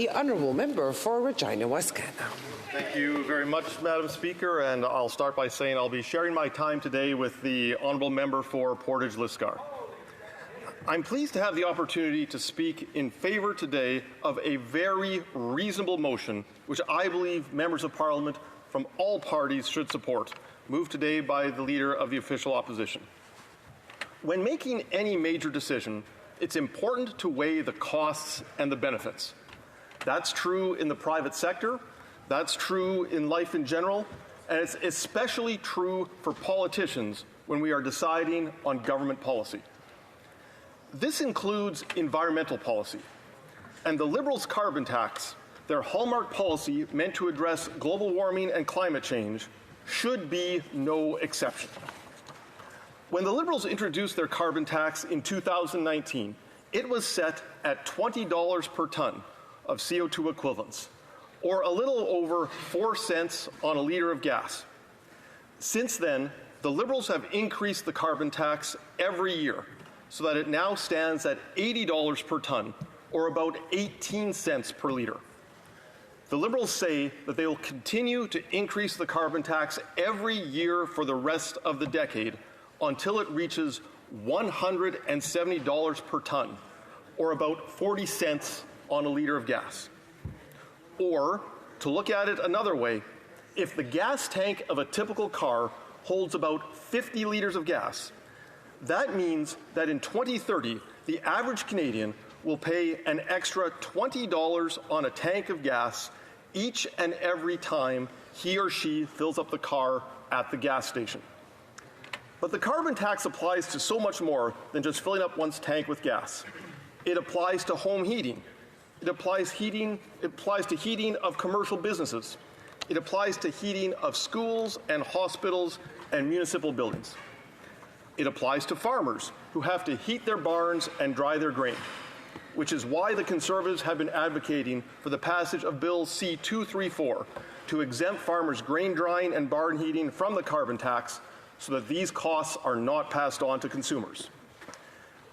The Honourable Member for Regina Wascana. Thank you very much, Madam Speaker, and I'll start by saying I'll be sharing my time today with the Honourable Member for Portage Liscar. I'm pleased to have the opportunity to speak in favour today of a very reasonable motion, which I believe members of Parliament from all parties should support, moved today by the Leader of the Official Opposition. When making any major decision, it's important to weigh the costs and the benefits. That's true in the private sector, that's true in life in general, and it's especially true for politicians when we are deciding on government policy. This includes environmental policy, and the Liberals' carbon tax, their hallmark policy meant to address global warming and climate change, should be no exception. When the Liberals introduced their carbon tax in 2019, it was set at $20 per tonne of CO2 equivalents, or a little over 4 cents on a litre of gas. Since then, the Liberals have increased the carbon tax every year so that it now stands at $80 per tonne, or about 18 cents per litre. The Liberals say that they will continue to increase the carbon tax every year for the rest of the decade until it reaches $170 per tonne, or about 40 cents on a litre of gas. Or, to look at it another way, if the gas tank of a typical car holds about 50 litres of gas, that means that in 2030, the average Canadian will pay an extra $20 on a tank of gas each and every time he or she fills up the car at the gas station. But the carbon tax applies to so much more than just filling up one's tank with gas. It applies to home heating. It applies to heating of commercial businesses. It applies to heating of schools and hospitals and municipal buildings. It applies to farmers who have to heat their barns and dry their grain, which is why the Conservatives have been advocating for the passage of Bill C-234 to exempt farmers' grain drying and barn heating from the carbon tax so that these costs are not passed on to consumers.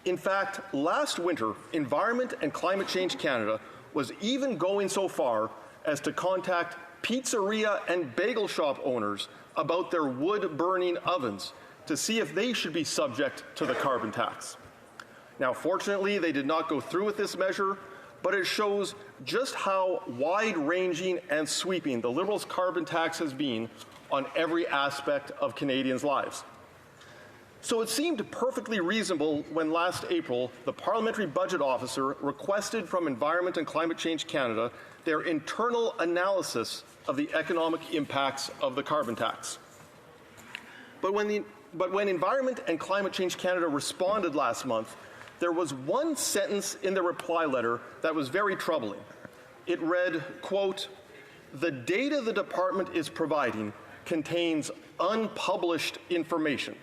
In fact, last winter, Environment and Climate Change Canada was even going so far as to contact pizzeria and bagel shop owners about their wood-burning ovens to see if they should be subject to the carbon tax. Now, fortunately, they did not go through with this measure, but it shows just how wide-ranging and sweeping the Liberals' carbon tax has been on every aspect of Canadians' lives. So it seemed perfectly reasonable when last April, the Parliamentary Budget Officer requested from Environment and Climate Change Canada their internal analysis of the economic impacts of the carbon tax. But when Environment and Climate Change Canada responded last month, there was one sentence in the reply letter that was very troubling. It read, quote, "The data the department is providing contains unpublished information.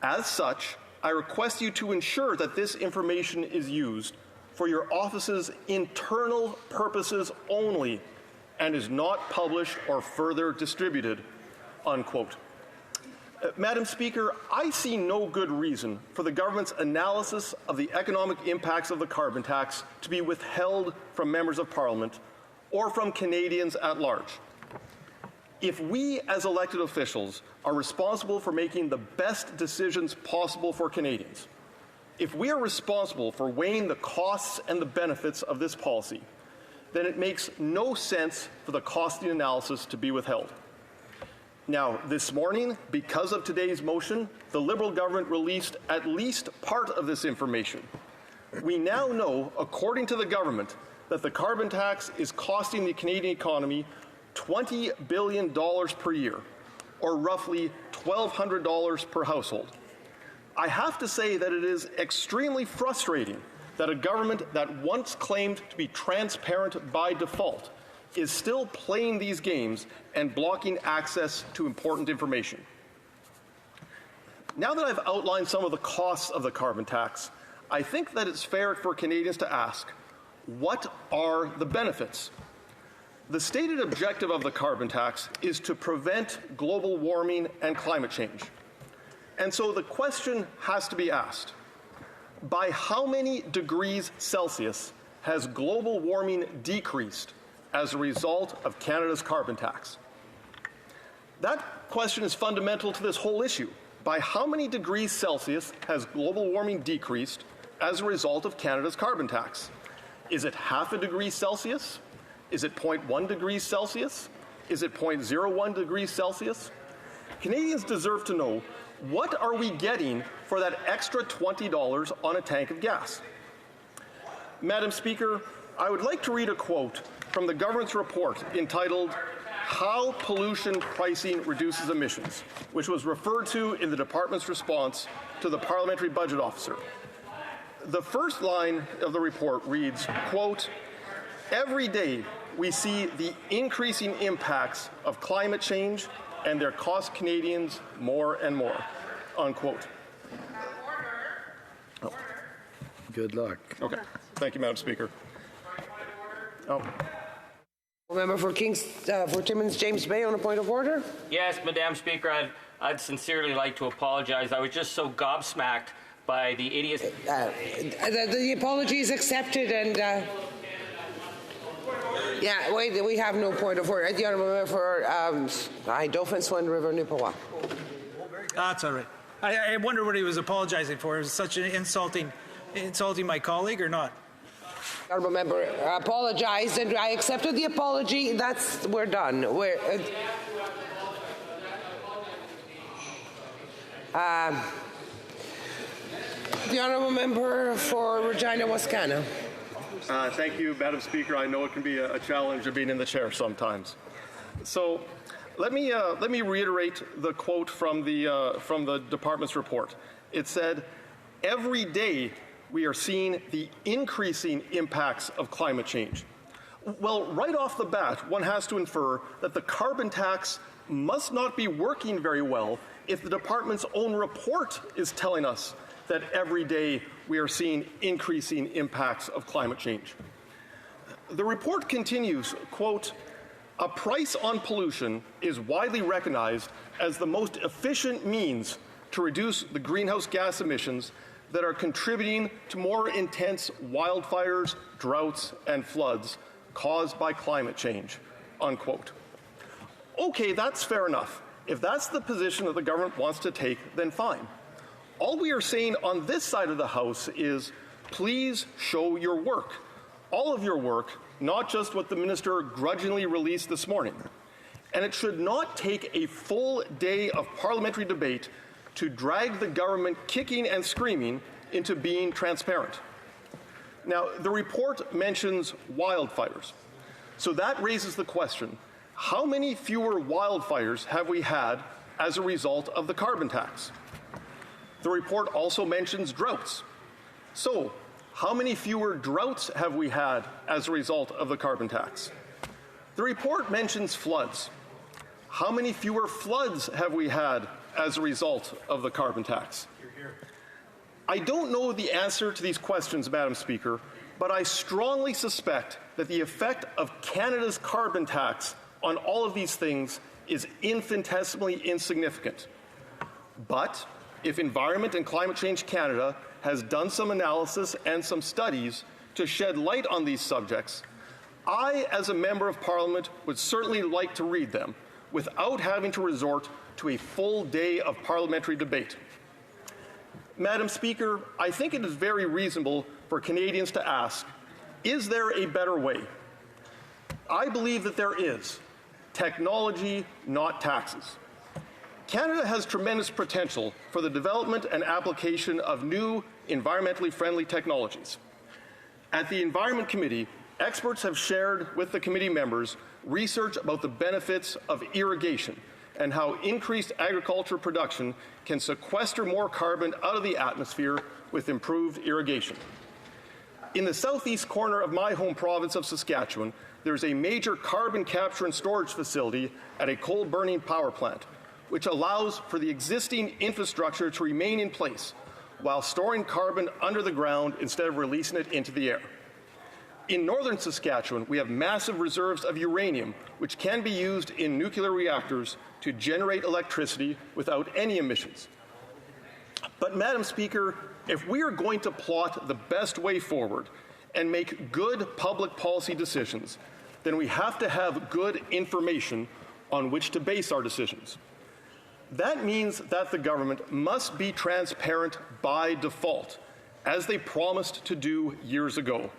As such, I request you to ensure that this information is used for your office's internal purposes only and is not published or further distributed," unquote. Madam Speaker, I see no good reason for the government's analysis of the economic impacts of the carbon tax to be withheld from members of Parliament or from Canadians at large. If we, as elected officials, are responsible for making the best decisions possible for Canadians, if we are responsible for weighing the costs and the benefits of this policy, then it makes no sense for the costing analysis to be withheld. Now, this morning, because of today's motion, the Liberal government released at least part of this information. We now know, according to the government, that the carbon tax is costing the Canadian economy $20 billion per year, or roughly $1,200 per household. I have to say that it is extremely frustrating that a government that once claimed to be transparent by default is still playing these games and blocking access to important information. Now that I've outlined some of the costs of the carbon tax, I think that it's fair for Canadians to ask, what are the benefits? The stated objective of the carbon tax is to prevent global warming and climate change. And so the question has to be asked, by how many degrees Celsius has global warming decreased as a result of Canada's carbon tax? That question is fundamental to this whole issue. By how many degrees Celsius has global warming decreased as a result of Canada's carbon tax? Is it half a degree Celsius? Is it 0.1 degrees Celsius? Is it 0.01 degrees Celsius? Canadians deserve to know, what are we getting for that extra $20 on a tank of gas? Madam Speaker, I would like to read a quote from the government's report entitled How Pollution Pricing Reduces Emissions, which was referred to in the department's response to the Parliamentary Budget Officer. The first line of the report reads, quote, "Every day we see the increasing impacts of climate change and their cost Canadians more and more," unquote. Oh. Good luck. Okay. Thank you, Madam Speaker. Oh. Member for Timmins James Bay on a point of order. Yes, Madam Speaker, I'd sincerely like to apologize. I was just so gobsmacked by the idiots. The apology is accepted, and yeah, wait, we have no point of order. The honourable member for Dauphin, Swan River, Nipawak. That's all right. I wonder what he was apologizing for. Was it such an insulting my colleague or not? Honourable member apologized, and I accepted the apology. We're done. The honourable member for Regina Wascana. Thank you, Madam Speaker. I know it can be a challenge of being in the chair sometimes. So let me reiterate the quote from the department's report. It said, "Every day we are seeing the increasing impacts of climate change." Well, right off the bat, one has to infer that the carbon tax must not be working very well if the department's own report is telling us that every day we are seeing increasing impacts of climate change. The report continues, quote, "A price on pollution is widely recognized as the most efficient means to reduce the greenhouse gas emissions that are contributing to more intense wildfires, droughts, and floods caused by climate change," unquote. Okay, that's fair enough. If that's the position that the government wants to take, then fine. All we are saying on this side of the House is, please show your work. All of your work, not just what the minister grudgingly released this morning. And it should not take a full day of parliamentary debate to drag the government kicking and screaming into being transparent. Now, the report mentions wildfires. So that raises the question, how many fewer wildfires have we had as a result of the carbon tax? The report also mentions droughts. So, how many fewer droughts have we had as a result of the carbon tax? The report mentions floods. How many fewer floods have we had as a result of the carbon tax? I don't know the answer to these questions, Madam Speaker, but I strongly suspect that the effect of Canada's carbon tax on all of these things is infinitesimally insignificant. But if Environment and Climate Change Canada has done some analysis and some studies to shed light on these subjects, I, as a member of Parliament, would certainly like to read them without having to resort to a full day of parliamentary debate. Madam Speaker, I think it is very reasonable for Canadians to ask, is there a better way? I believe that there is. Technology, not taxes. Canada has tremendous potential for the development and application of new environmentally friendly technologies. At the Environment Committee, experts have shared with the committee members research about the benefits of irrigation and how increased agriculture production can sequester more carbon out of the atmosphere with improved irrigation. In the southeast corner of my home province of Saskatchewan, there's a major carbon capture and storage facility at a coal-burning power plant, which allows for the existing infrastructure to remain in place while storing carbon under the ground instead of releasing it into the air. In northern Saskatchewan, we have massive reserves of uranium, which can be used in nuclear reactors to generate electricity without any emissions. But, Madam Speaker, if we are going to plot the best way forward, and make good public policy decisions, then we have to have good information on which to base our decisions. That means that the government must be transparent by default, as they promised to do years ago.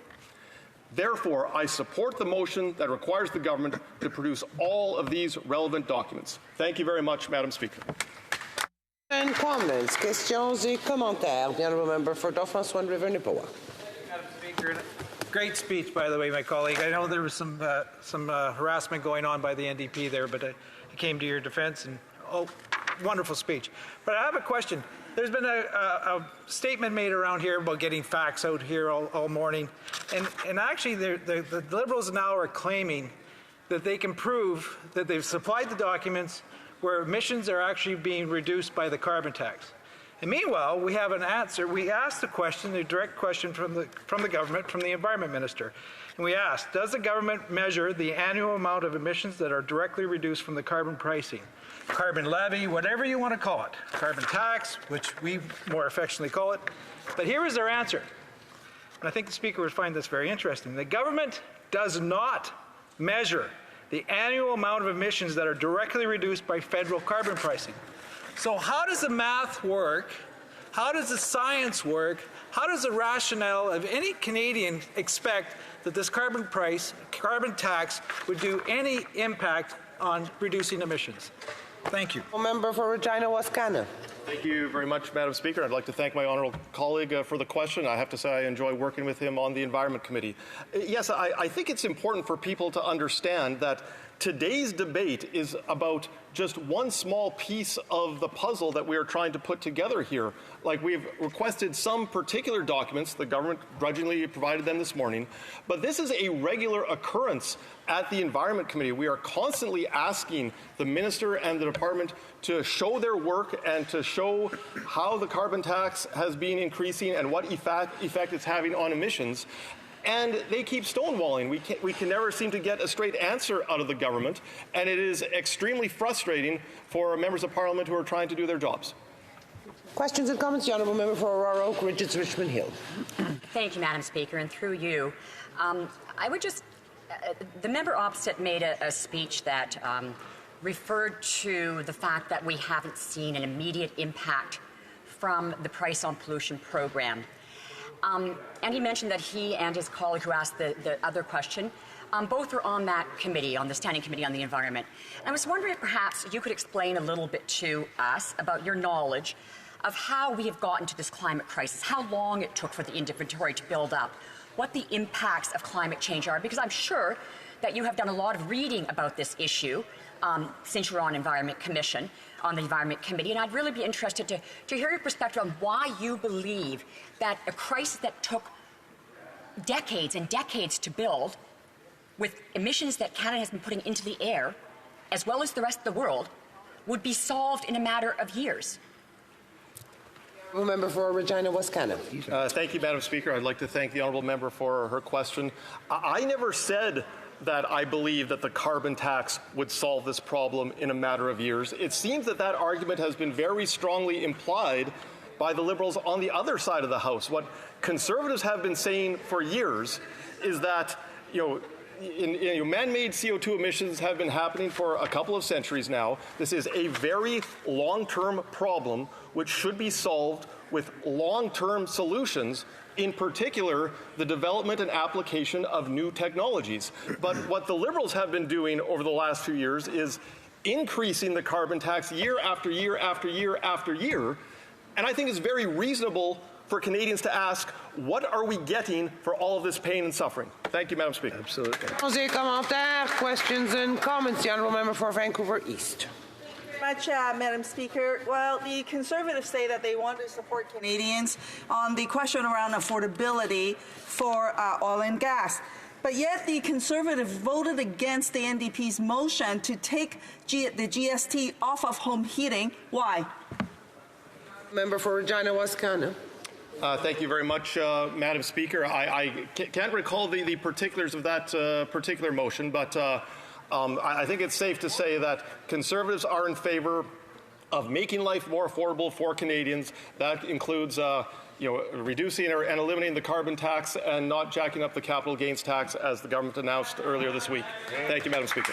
Therefore, I support the motion that requires the government to produce all of these relevant documents. Thank you very much, Madam Speaker. And comments, questions et commentaires. The honourable member for Dauphin Swan River Nipawak. Madam Speaker, great speech, by the way, my colleague. I know there was some harassment going on by the NDP there, but I came to your defense, and wonderful speech. But I have a question. There's been a statement made around here about getting facts out here all morning, and actually the Liberals now are claiming that they can prove that they've supplied the documents where emissions are actually being reduced by the carbon tax. And meanwhile, we have an answer. We asked the question, the direct question from the government, from the Environment Minister. And we asked, does the government measure the annual amount of emissions that are directly reduced from the carbon pricing? Carbon levy, whatever you want to call it. Carbon tax, which we more affectionately call it. But here is their answer. And I think the Speaker would find this very interesting. The government does not measure the annual amount of emissions that are directly reduced by federal carbon pricing. So how does the math work? How does the science work? How does the rationale of any Canadian expect that this carbon tax would do any impact on reducing emissions? Thank you. Member for Regina Wascana. Thank you very much, Madam Speaker. I'd like to thank my honourable colleague for the question. I have to say I enjoy working with him on the Environment Committee. Yes, I think it's important for people to understand that today's debate is about just one small piece of the puzzle that we are trying to put together here. Like, we've requested some particular documents, the government grudgingly provided them this morning, but this is a regular occurrence at the Environment Committee. We are constantly asking the Minister and the Department to show their work and to show how the carbon tax has been increasing and what effect it's having on emissions. And they keep stonewalling. We can never seem to get a straight answer out of the government, and it is extremely frustrating for members of Parliament who are trying to do their jobs. Questions and comments? The honourable member for Aurora Oak Ridges, Richmond Hill. Thank you, Madam Speaker, and through you, I would just. The member opposite made a speech that referred to the fact that we haven't seen an immediate impact from the Price on Pollution program. And he mentioned that he and his colleague who asked the other question, both were on that committee, on the Standing Committee on the Environment. And I was wondering if perhaps you could explain a little bit to us about your knowledge of how we have gotten to this climate crisis, how long it took for the inventory to build up, what the impacts of climate change are, because I'm sure that you have done a lot of reading about this issue since you're on the Environment Committee, and I'd really be interested to hear your perspective on why you believe that a crisis that took decades and decades to build, with emissions that Canada has been putting into the air, as well as the rest of the world, would be solved in a matter of years. Member for Regina Wascana. Thank you, Madam Speaker. I'd like to thank the honourable member for her question. I never said that I believe that the carbon tax would solve this problem in a matter of years. It seems that that argument has been very strongly implied by the Liberals on the other side of the House. What Conservatives have been saying for years is that, man-made CO2 emissions have been happening for a couple of centuries now. This is a very long-term problem which should be solved with long-term solutions, in particular, the development and application of new technologies. But what the Liberals have been doing over the last few years is increasing the carbon tax year after year after year after year. And I think it's very reasonable for Canadians to ask, what are we getting for all of this pain and suffering? Thank you, Madam Speaker. Absolutely. Questions and comments? The honourable member for Vancouver East. Much, Madam Speaker. Well, the Conservatives say that they want to support Canadians on the question around affordability for oil and gas. But yet the Conservatives voted against the NDP's motion to take the GST off of home heating. Why? Member for Regina Wascana. Thank you very much, Madam Speaker. I can't recall the particulars of that particular motion, but I think it's safe to say that Conservatives are in favour of making life more affordable for Canadians. That includes reducing and eliminating the carbon tax and not jacking up the capital gains tax as the government announced earlier this week. Thank you, Madam Speaker.